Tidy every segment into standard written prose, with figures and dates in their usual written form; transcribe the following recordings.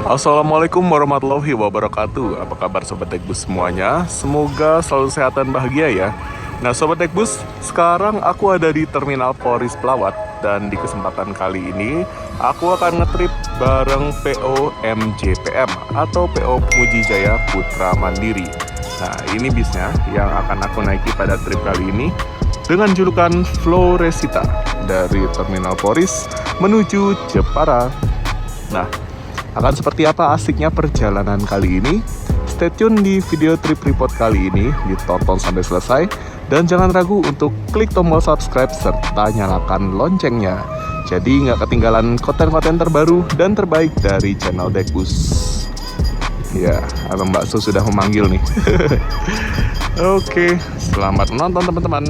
Assalamualaikum warahmatullahi wabarakatuh. Apa kabar Sobat Tekbus semuanya? Semoga selalu sehat dan bahagia ya. Nah Sobat Tekbus, sekarang aku ada di Terminal Polris Pelawat. Dan di kesempatan kali ini aku akan ngetrip bareng PO MJPM atau PO Muji Jaya Putra Mandiri. Nah ini bisnya yang akan aku naiki pada trip kali ini dengan julukan Floresita dari Terminal Polris menuju Jepara. Nah, akan seperti apa asiknya perjalanan kali ini? Stay tune di video trip report kali ini, ditonton sampai selesai. Dan jangan ragu untuk klik tombol subscribe serta nyalakan loncengnya. Jadi nggak ketinggalan konten-konten terbaru dan terbaik dari channel Dekbus. Ya, Abang Bakso sudah memanggil nih. Oke, selamat menonton teman-teman.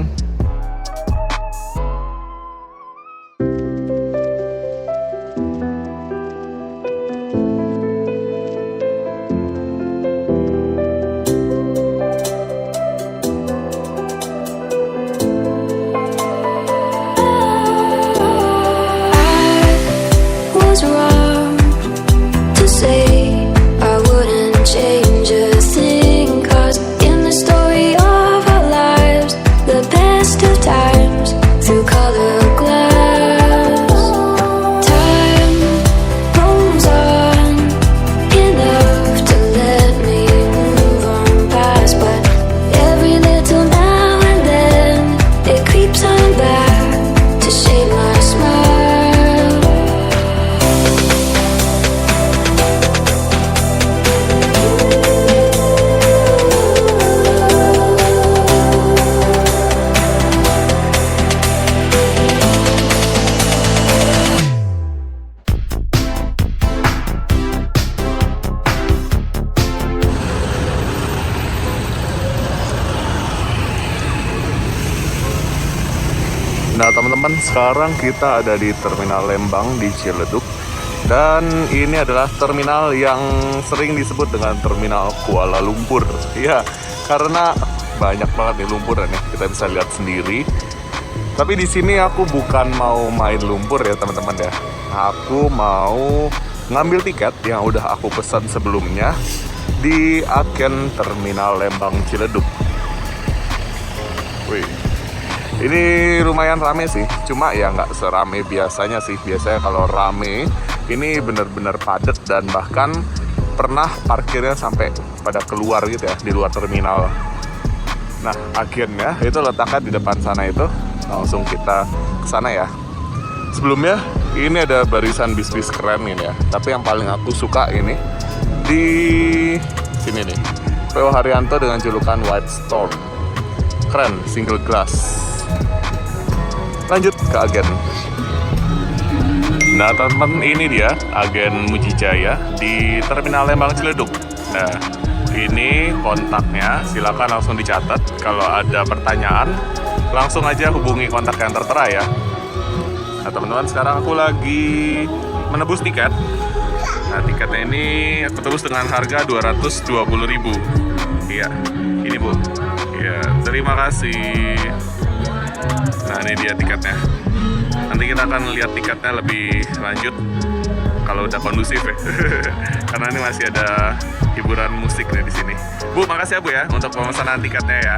Nah teman-teman, sekarang kita ada di Terminal Lembang di Ciledug. Dan ini adalah terminal yang sering disebut dengan Terminal Kuala Lumpur. Ya, karena banyak banget nih lumpuran ya, kita bisa lihat sendiri. Tapi di sini aku bukan mau main lumpur ya teman-teman ya. Aku mau ngambil tiket yang udah aku pesan sebelumnya di agen Terminal Lembang Ciledug. Wih, ini lumayan rame sih, cuma ya nggak serame biasanya sih. Biasanya kalau rame, ini bener-bener padat dan bahkan pernah parkirnya sampai pada keluar gitu ya, di luar terminal. Nah, agennya itu letaknya di depan sana itu, langsung kita ke sana ya. Sebelumnya, ini ada barisan bis-bis keren ini ya, tapi yang paling aku suka ini, di sini nih, PO Haryanto dengan julukan White Storm. Keren, single glass. Lanjut ke agen. Nah teman-teman, ini dia agen Muji Jaya di Terminal Lembang Ciledug. Nah ini kontaknya, silakan langsung dicatat. Kalau ada pertanyaan langsung aja hubungi kontak yang tertera ya. Nah teman-teman, sekarang aku lagi menebus tiket. Nah tiketnya ini aku tebus dengan harga 220.000. Iya, ini Bu. Ya, terima kasih. Nah ini dia tiketnya. Nanti kita akan lihat tiketnya lebih lanjut kalau udah kondusif ya. Karena ini masih ada hiburan musik nih di sini. Bu, makasih ya Bu ya untuk pemesanan tiketnya ya.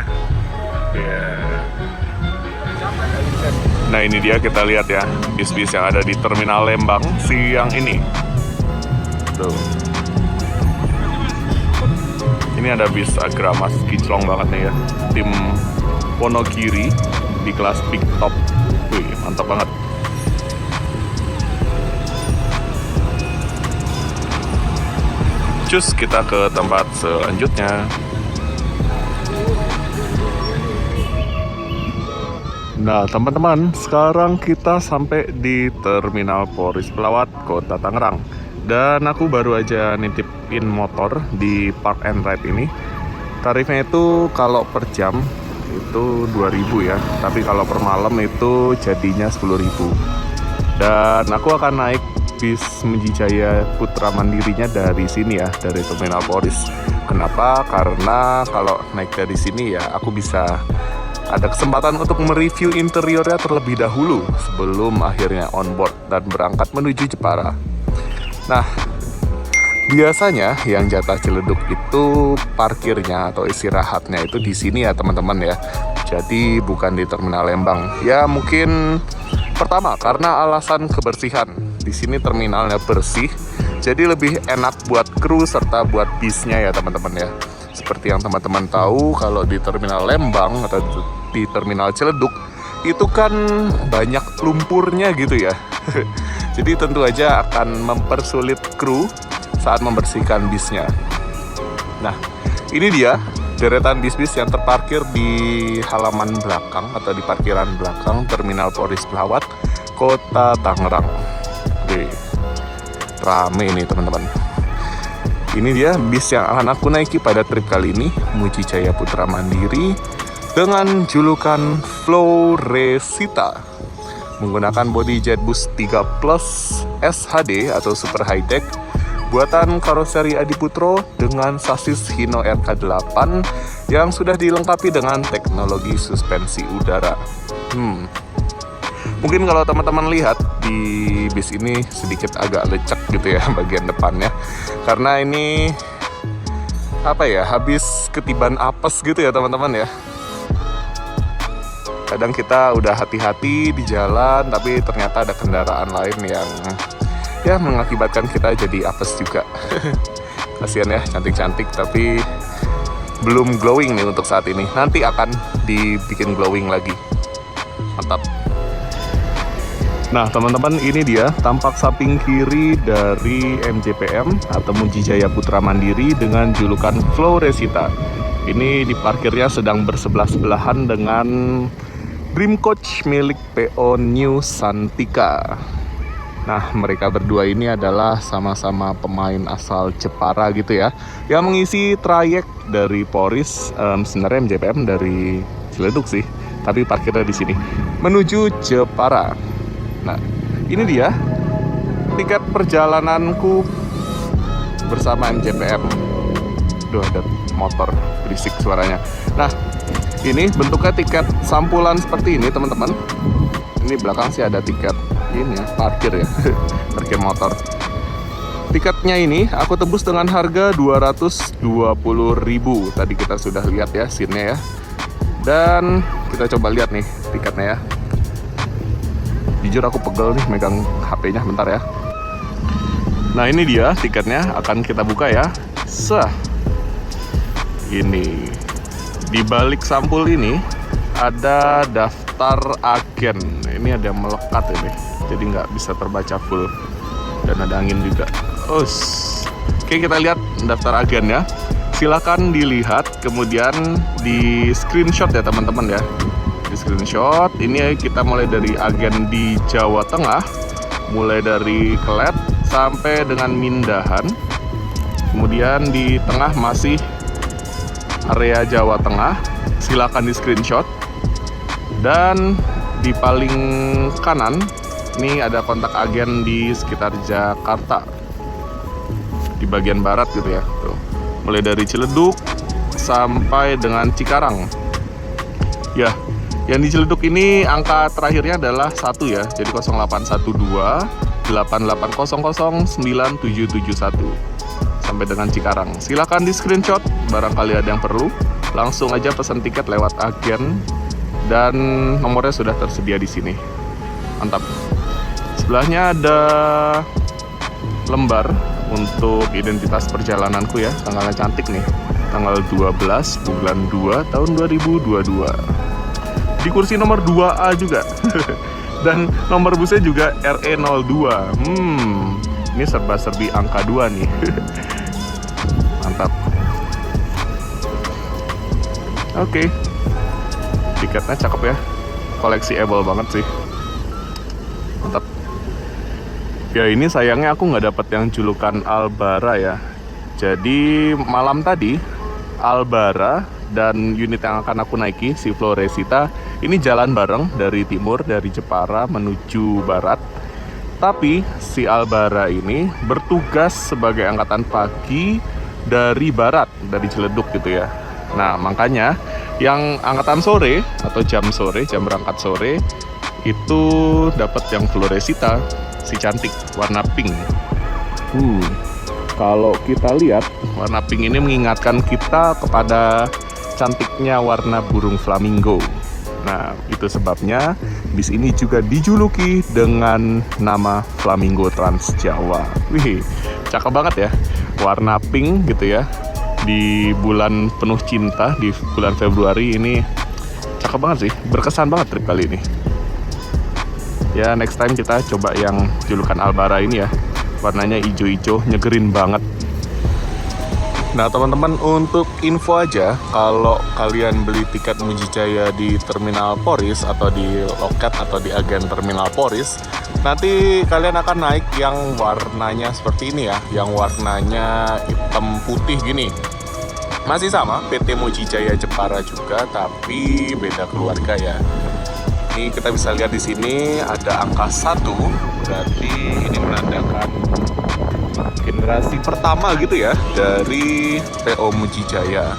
Nah ini dia, kita lihat ya bis-bis yang ada di Terminal Lembang siang ini. Tuh. Ini ada bis Agramas, kinclong banget nih ya. Tim Wonogiri di kelas Big Top. Wih, mantap banget. Cus, kita ke tempat selanjutnya. Nah teman-teman, sekarang kita sampai di Terminal Polris Pelawat, Kota Tangerang. Dan aku baru aja nitipin motor di Park and Ride ini. Tarifnya itu kalau per jam itu 2.000 ya, tapi kalau per malam itu jadinya 10.000. Dan aku akan naik bis Muji Jaya Putra Mandirinya dari sini ya, dari Terminal Polris. Kenapa? Karena kalau naik dari sini ya aku bisa ada kesempatan untuk mereview interiornya terlebih dahulu sebelum akhirnya on board dan berangkat menuju Jepara. Nah, Biasanya yang jatah Ciledug itu parkirnya atau istirahatnya itu di sini ya teman-teman ya. Jadi bukan di Terminal Lembang. Ya mungkin pertama karena alasan kebersihan. Di sini terminalnya bersih, jadi lebih enak buat kru serta buat bisnya ya teman-teman ya. Seperti yang teman-teman tahu kalau di Terminal Lembang atau di Terminal Ciledug itu kan banyak lumpurnya gitu ya. Jadi tentu aja akan mempersulit kru saat membersihkan bisnya. Nah, ini dia deretan bis-bis yang terparkir di halaman belakang atau di parkiran belakang Terminal Polres Pelawat, Kota Tangerang. Oke, rame ini teman-teman. Ini dia bis yang akan aku naiki pada trip kali ini, Muji Jaya Putra Mandiri, dengan julukan Floresita. Menggunakan bodi Jetbus 3 Plus SHD atau Super High Tech, buatan karoseri Adiputro dengan sasis Hino RK8 yang sudah dilengkapi dengan teknologi suspensi udara. Mungkin kalau teman-teman lihat di bis ini sedikit agak lecek gitu ya bagian depannya, karena ini habis ketiban apes gitu ya teman-teman ya. Kadang kita udah hati-hati di jalan, tapi ternyata ada kendaraan lain yang ya mengakibatkan kita jadi apes juga. Kasihan ya, cantik-cantik tapi belum glowing nih untuk saat ini. Nanti akan dibikin glowing lagi. Mantap. Nah teman-teman, ini dia tampak samping kiri dari MJPM atau Muji Jaya Putra Mandiri dengan julukan Floresita. Ini diparkirnya sedang bersebelah-sebelahan dengan Dream Coach milik PO New Santika. Nah, mereka berdua ini adalah sama-sama pemain asal Jepara gitu ya, yang mengisi trayek dari Polres, sebenarnya MJPM dari Ciledug sih, tapi parkirnya di sini menuju Jepara. Nah, ini dia tiket perjalananku bersama MJPM. Duh, ada motor berisik suaranya. Nah, ini bentuknya tiket sampulan seperti ini teman-teman. Ini belakang sih ada tiket ini ya, parkir ya, parkir motor. Tiketnya ini aku tebus dengan harga 220.000. Tadi kita sudah lihat ya scene-nya ya. Dan kita coba lihat nih tiketnya ya. Jujur aku pegel nih megang HP-nya, bentar ya. Nah, ini dia tiketnya, akan kita buka ya. Ini di balik sampul ini ada daftar agen. Ini ada yang melekat ini, jadi nggak bisa terbaca full, dan ada angin juga. Oke, kita lihat daftar agen ya. Silakan dilihat, kemudian di screenshot ya teman-teman ya. Di screenshot ini kita mulai dari agen di Jawa Tengah, mulai dari Kelet sampai dengan Mindahan. Kemudian di tengah masih area Jawa Tengah, silakan di screenshot. Dan di paling kanan ini ada kontak agen di sekitar Jakarta, di bagian barat gitu ya. Tuh, mulai dari Ciledug sampai dengan Cikarang. Ya, yang di Ciledug ini angka terakhirnya adalah 1 ya, jadi 0812 8800 9771 sampai dengan Cikarang. Silakan di screenshot, barangkali ada yang perlu. Langsung aja pesan tiket lewat agen dan nomornya sudah tersedia di sini. Mantap. Sebelahnya ada lembar untuk identitas perjalananku ya. Tanggalnya cantik nih. Tanggal 12 bulan 2 tahun 2022. Di kursi nomor 2A juga. Dan nomor busnya juga RE02. Ini serba-serbi angka 2 nih. Mantap. Oke. Tiketnya cakep ya. Collectible banget sih. Mantap. Ya, ini sayangnya aku nggak dapet yang julukan Albara ya. Jadi malam tadi Albara dan unit yang akan aku naiki, si Floresita, ini jalan bareng dari timur, dari Jepara menuju barat. Tapi si Albara ini bertugas sebagai angkatan pagi dari barat, dari Ciledug gitu ya. Nah, makanya yang angkatan sore atau jam berangkat sore itu dapat yang Floresita, si cantik warna pink. kalau kita lihat warna pink ini mengingatkan kita kepada cantiknya warna burung flamingo. Nah, itu sebabnya bis ini juga dijuluki dengan nama Flamingo Trans Jawa. Wih, cakep banget ya. Warna pink gitu ya. Di bulan penuh cinta, di bulan Februari ini cakep banget sih. Berkesan banget trip kali ini. Ya, next time kita coba yang julukan Albara ini ya. Warnanya hijau-hijau, nyegerin banget. Nah teman-teman, untuk info aja, kalau kalian beli tiket Muji Jaya di Terminal Poris atau di loket atau di agen Terminal Poris, nanti kalian akan naik yang warnanya seperti ini ya, yang warnanya hitam putih gini. Masih sama, PT Muji Jaya Jepara juga, tapi beda keluarga ya. Ini kita bisa lihat di sini ada angka 1, berarti ini menandakan generasi pertama gitu ya dari PO Muji Jaya.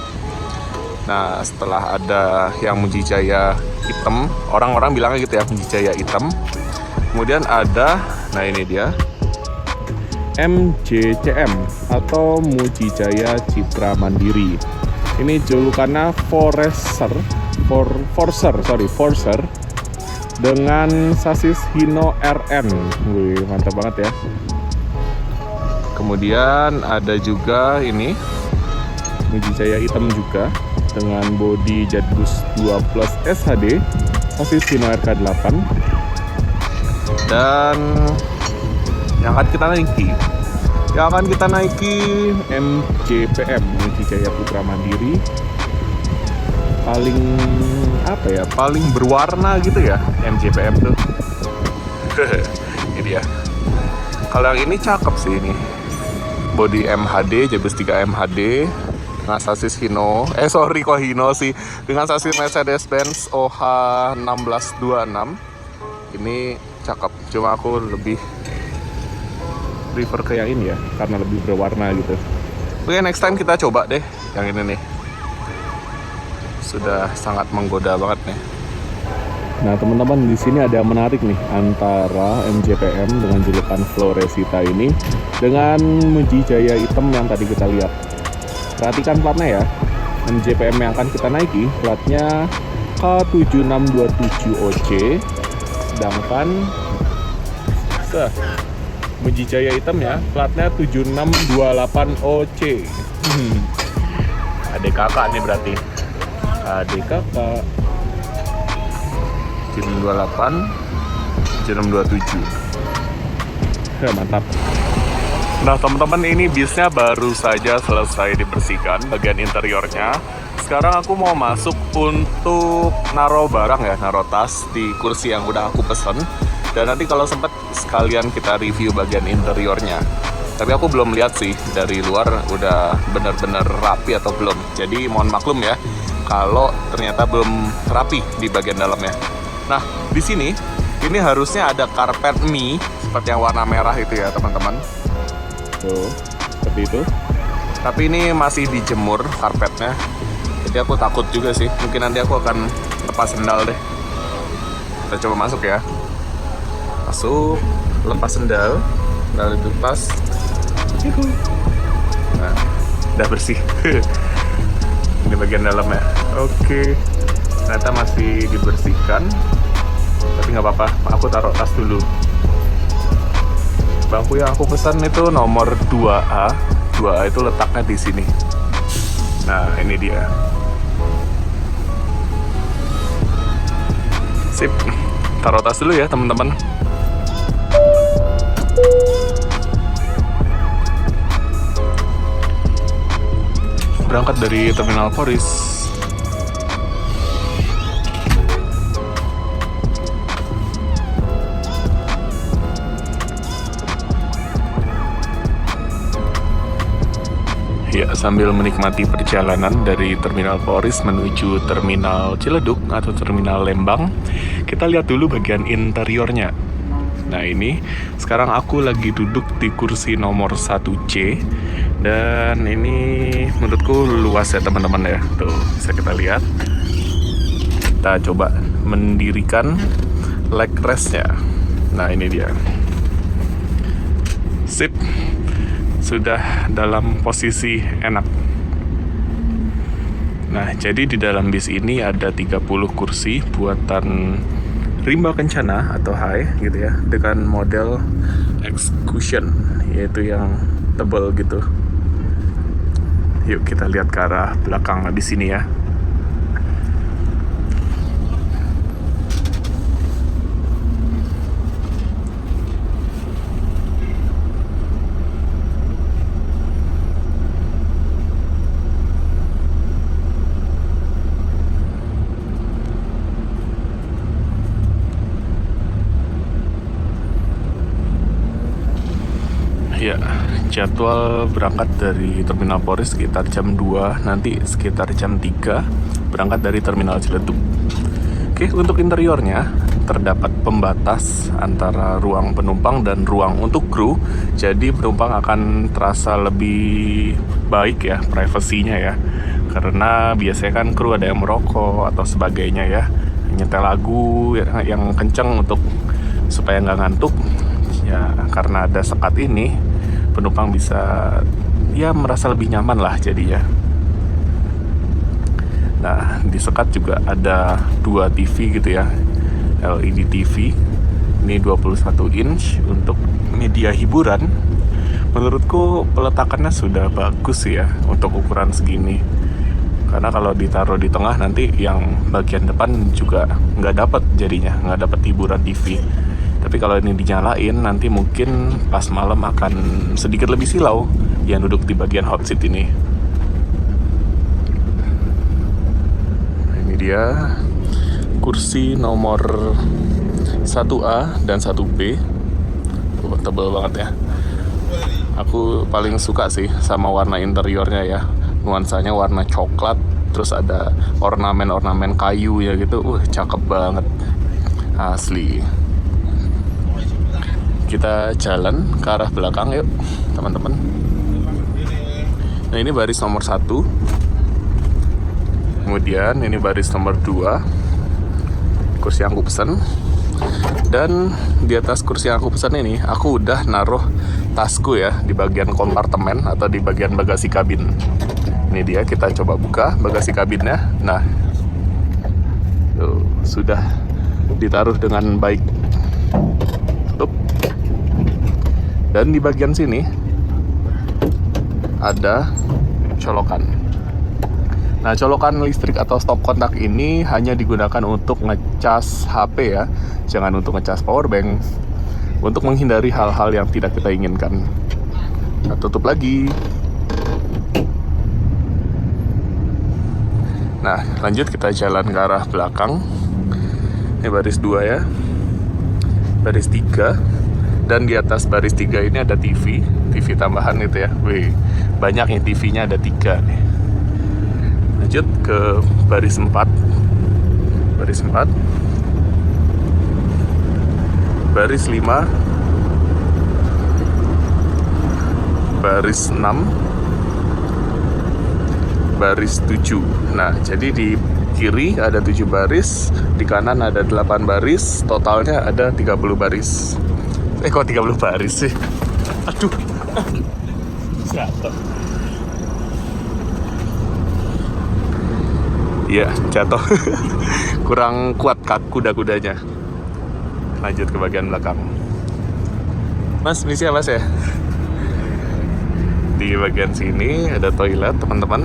Nah, setelah ada yang Muji Jaya hitam, orang-orang bilangnya gitu ya, Muji Jaya hitam. Kemudian ada, nah ini dia, MJCM atau Muji Jaya Citra Mandiri. Ini julukannya Forcer dengan sasis Hino RN. Wih, mantap banget ya. Kemudian ada juga ini Muji Jaya hitam juga dengan bodi Jetbus 2 Plus SHD, sasis Hino RK8. Dan yang akan kita naiki MJPM, Muji Jaya Putra Mandiri. Paling berwarna gitu ya MJPM tuh. Ini dia. Kalau yang ini cakep sih ini. Body MHD, Jetbus 3 MHD dengan sasis Hino, Hino sih, dengan sasis Mercedes-Benz OH 1626. Ini cakep, cuma aku lebih prefer ke yang ini ya, karena lebih berwarna gitu. Oke, next time kita coba deh yang ini nih. Sudah sangat menggoda banget nih. Nah teman-teman, di sini ada yang menarik nih antara MJPM dengan julukan Floresita ini dengan Muji Jaya hitam yang tadi kita lihat. Perhatikan platnya ya. MJPM yang akan kita naiki platnya K7627OC, sedangkan Muji Jaya hitam ya, platnya 7628OC. Adik kakak nih berarti. Adik kakak. 28, 27. Ya, mantap. Nah teman-teman, ini bisnya baru saja selesai dibersihkan bagian interiornya. Sekarang aku mau masuk untuk naruh barang ya, naruh tas di kursi yang udah aku pesen. Dan nanti kalau sempat sekalian kita review bagian interiornya. Tapi aku belum lihat sih dari luar udah bener-bener rapi atau belum. Jadi mohon maklum ya kalau ternyata belum rapi di bagian dalamnya. Nah, di sini ini harusnya ada karpet mie seperti yang warna merah itu ya, teman-teman. Tuh, seperti itu. Tapi ini masih dijemur karpetnya. Jadi aku takut juga sih. Mungkin nanti aku akan lepas sendal deh. Kita coba masuk ya. Masuk, lepas sendal, lalu lepas. Nah, udah bersih. Ini bagian dalamnya. Oke. Ternyata masih dibersihkan, tapi nggak apa-apa, aku taruh tas dulu. Bangku yang aku pesan itu nomor 2A. 2A itu letaknya di sini. Nah, ini dia. Sip. Taruh tas dulu ya, teman-teman. Berangkat dari Terminal Poris. Ya, sambil menikmati perjalanan dari Terminal Poris menuju Terminal Ciledug atau Terminal Lembang, kita lihat dulu bagian interiornya. Nah ini, sekarang aku lagi duduk di kursi nomor 1C. Dan ini menurutku luas ya teman-teman ya. Tuh, bisa kita lihat. Kita coba mendirikan leg restnya. Nah ini dia. Sip. sudah dalam posisi enak. Nah, jadi di dalam bis ini ada 30 kursi buatan Rimba Kencana atau Hai gitu ya, dengan model Excursion, yaitu yang tebal gitu. Yuk kita lihat ke arah belakang di sini ya. Ya, jadwal berangkat dari Terminal Polri sekitar jam 2, nanti sekitar jam 3 berangkat dari Terminal Ciledug. Oke, untuk interiornya terdapat pembatas antara ruang penumpang dan ruang untuk kru. Jadi penumpang akan terasa lebih baik ya, privasinya ya. Karena biasanya kan kru ada yang merokok atau sebagainya ya, nyetel lagu yang kenceng supaya nggak ngantuk. Ya, karena ada sekat ini, penumpang bisa ya merasa lebih nyaman lah jadinya. Nah, di sekat juga ada 2 TV gitu ya, LED TV. Ini 21 inch untuk media hiburan. Menurutku peletakannya sudah bagus ya untuk ukuran segini. Karena kalau ditaruh di tengah nanti yang bagian depan juga nggak dapat jadinya, nggak dapat hiburan TV. Tapi kalau ini dinyalain, nanti mungkin pas malam akan sedikit lebih silau yang duduk di bagian hot seat ini. Nah, ini dia kursi nomor 1A dan 1B. Tebal banget ya. Aku paling suka sih sama warna interiornya ya. Nuansanya warna coklat, terus ada ornamen-ornamen kayu ya gitu. Cakep banget. Asli. Kita jalan ke arah belakang yuk teman-teman. Nah, ini baris nomor 1. Kemudian ini baris nomor 2, kursi yang aku pesan. Dan di atas kursi yang aku pesan ini, aku udah naruh tasku ya di bagian kompartemen atau di bagian bagasi kabin. Ini dia, kita coba buka bagasi kabinnya. Nah, tuh, sudah ditaruh dengan baik. Dan di bagian sini ada colokan. Nah, colokan listrik atau stop kontak ini hanya digunakan untuk ngecas HP ya, jangan untuk ngecas powerbank, untuk menghindari hal-hal yang tidak kita inginkan. Nah, tutup lagi. Nah, lanjut kita jalan ke arah belakang. Ini baris 2 ya, baris 3. Dan di atas baris 3 ini ada TV tambahan gitu ya. Wih, banyak nih TV-nya, ada 3 nih. Lanjut ke baris 4. Baris 4. Baris 5. Baris 6. Baris 7. Nah, jadi di kiri ada 7 baris, di kanan ada 8 baris, totalnya ada 30 baris. Kok 30 baris sih? Aduh. Jatuh. Iya, jatuh. Kurang kuat kuda-kudanya. Lanjut ke bagian belakang. Mas, misi apa Mas ya? Di bagian sini ada toilet, teman-teman.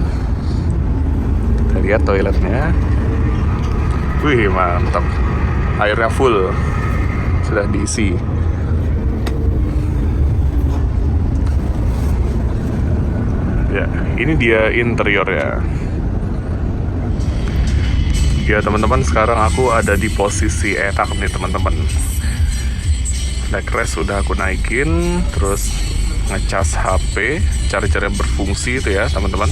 Kita lihat toiletnya. Wih, mantap. Airnya full. Sudah diisi. Ya, ini dia interiornya. Ya teman-teman, sekarang aku ada di posisi enak nih teman-teman. Backrest sudah aku naikin, terus ngecas HP, cari-cari berfungsi itu ya teman-teman.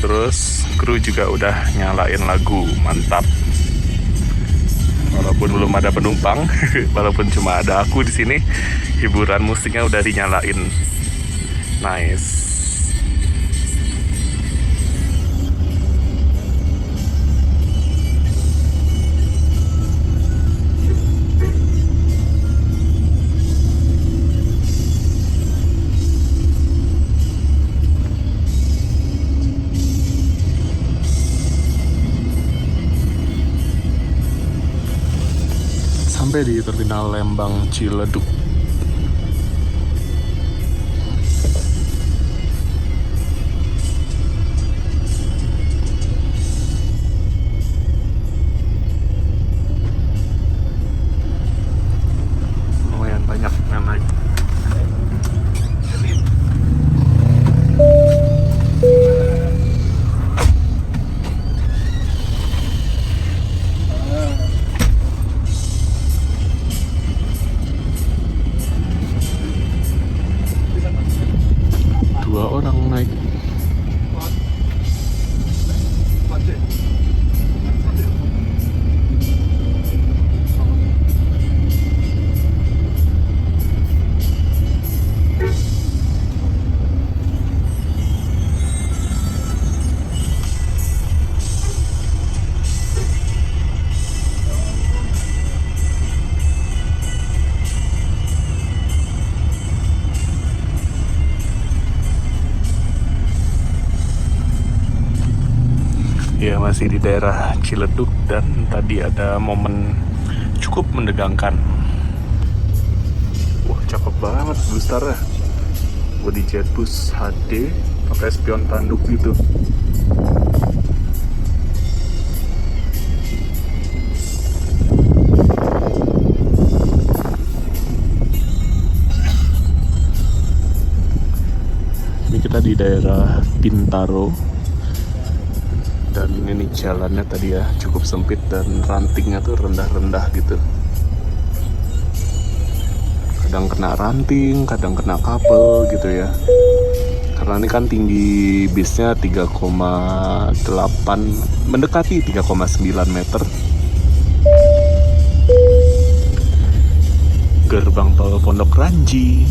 Terus kru juga udah nyalain lagu, mantap. Walaupun belum ada penumpang, walaupun cuma ada aku di sini, hiburan musiknya udah dinyalain. Nice. sampai di Terminal Lembang Ciledug. Lumayan banyak yang naik. Dua orang naik. Ya, masih di daerah Ciledug dan tadi ada momen cukup menegangkan. Wah, cakep banget boosternya. Body Jetbus HD pakai spion tanduk gitu. Ini kita di daerah Bintaro. Dan ini jalannya tadi ya cukup sempit dan rantingnya tuh rendah-rendah gitu. Kadang kena ranting, kadang kena kabel gitu ya. Karena ini kan tinggi bisnya 3,8, mendekati 3,9 meter. Gerbang tol Pondok Ranji.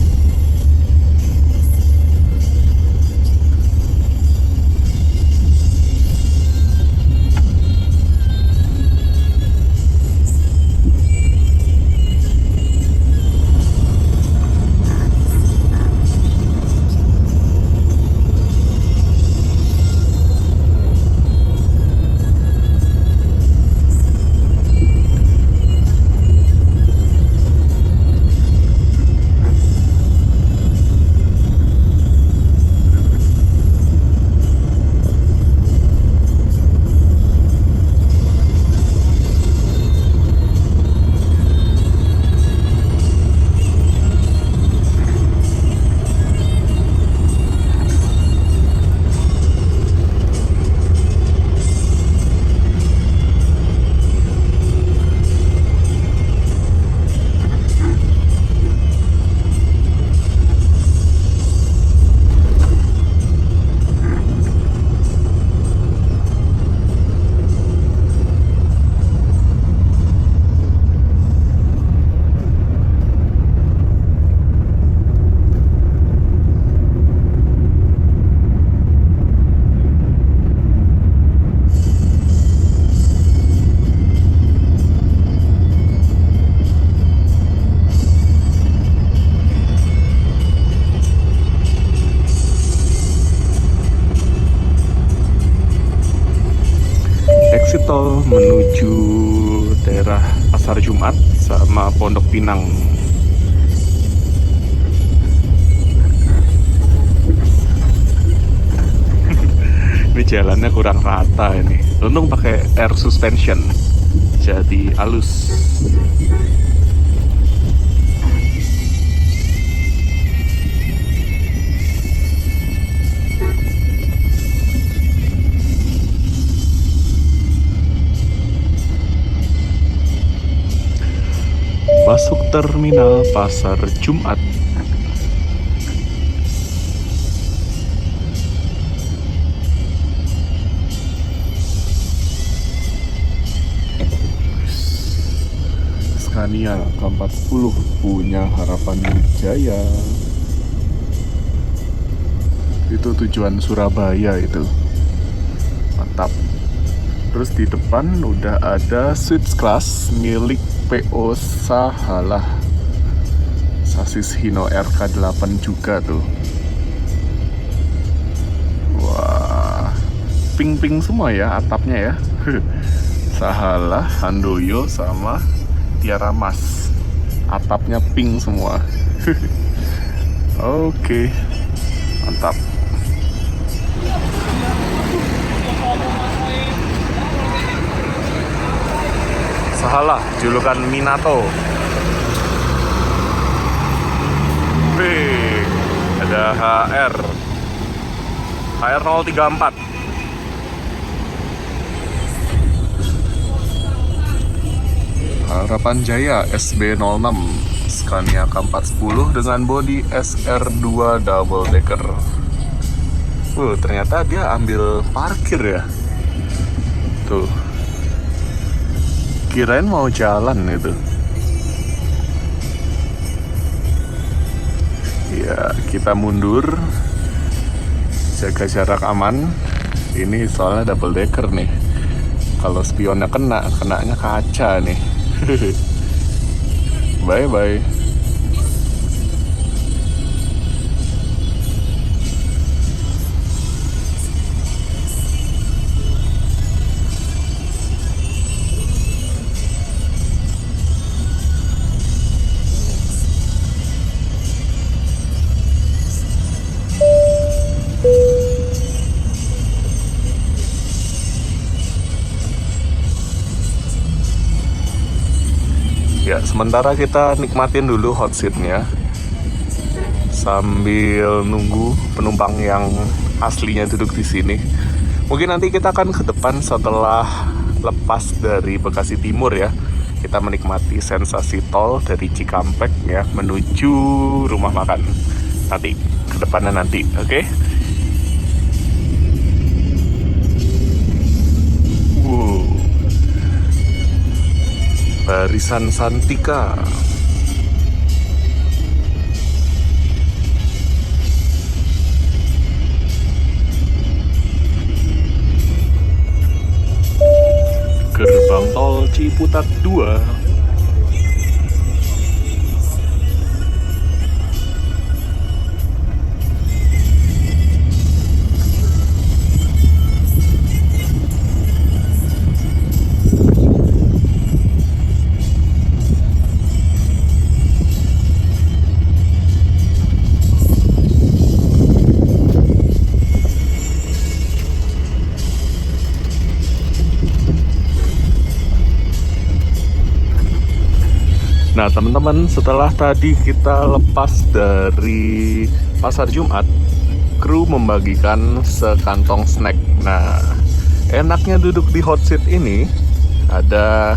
Exit tol menuju daerah Pasar Jumat sama Pondok Pinang. Ini jalannya kurang rata ini. Untung pakai air suspension, jadi halus. Masuk terminal Pasar Jumat. Scania K40 punya Harapan Jaya. Itu tujuan Surabaya itu. Mantap. Terus di depan udah ada Switch Class milik PO Sahalah. Sasis Hino RK8 juga tuh. Wah, pink-pink semua ya atapnya ya. Sahalah, Handoyo sama mutiara emas. Atapnya pink semua. Oke, mantap. Salah, julukan Minato. Wih, ada HR 034. Harapan Jaya SB06 Scania K410 dengan bodi SR2 double decker. Ternyata dia ambil parkir ya. Tuh, kirain mau jalan itu. Ya, kita mundur, jaga jarak aman. Ini soalnya double decker nih. Kalau spionnya kenanya kaca nih. Bye bye. Ya, sementara kita nikmatin dulu hot seatnya sambil nunggu penumpang yang aslinya duduk di sini. Mungkin nanti kita akan ke depan setelah lepas dari Bekasi Timur ya. Kita menikmati sensasi tol dari Cikampek ya menuju rumah makan. Nanti ke depannya nanti, oke? Barisan Santika. Gerbang tol Ciputat 2. Nah teman-teman, setelah tadi kita lepas dari Pasar Jumat, kru membagikan sekantong snack. Nah, enaknya duduk di hot seat ini ada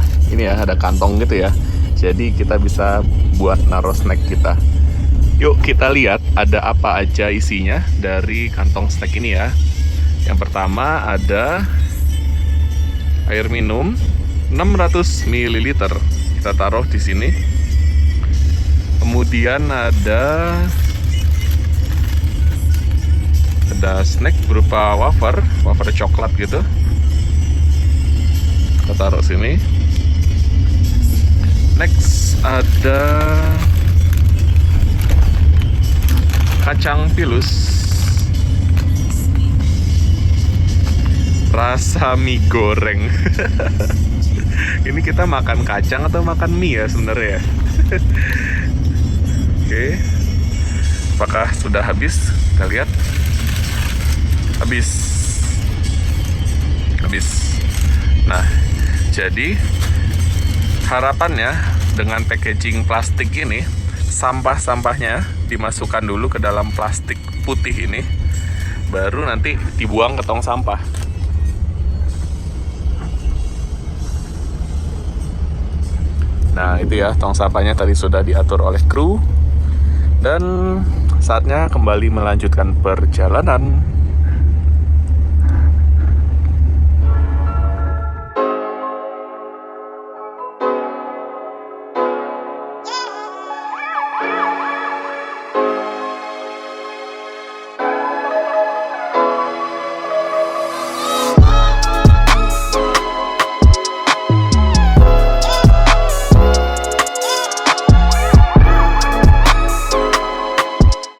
kantong gitu ya. Jadi kita bisa buat naruh snack kita. Yuk kita lihat ada apa aja isinya dari kantong snack ini ya. Yang pertama ada air minum 600 ml. Kita taruh di sini. Kemudian ada snack berupa wafer coklat gitu. Kita taruh sini. Next ada kacang pilus rasa mie goreng. Ini kita makan kacang atau makan mie ya sebenarnya ya? Oke. Apakah sudah habis? Kita lihat. Habis. Nah, jadi harapannya dengan packaging plastik ini, sampah-sampahnya dimasukkan dulu ke dalam plastik putih ini, baru nanti dibuang ke tong sampah. Nah itu ya, tong sampahnya tadi sudah diatur oleh kru. Dan saatnya kembali melanjutkan perjalanan.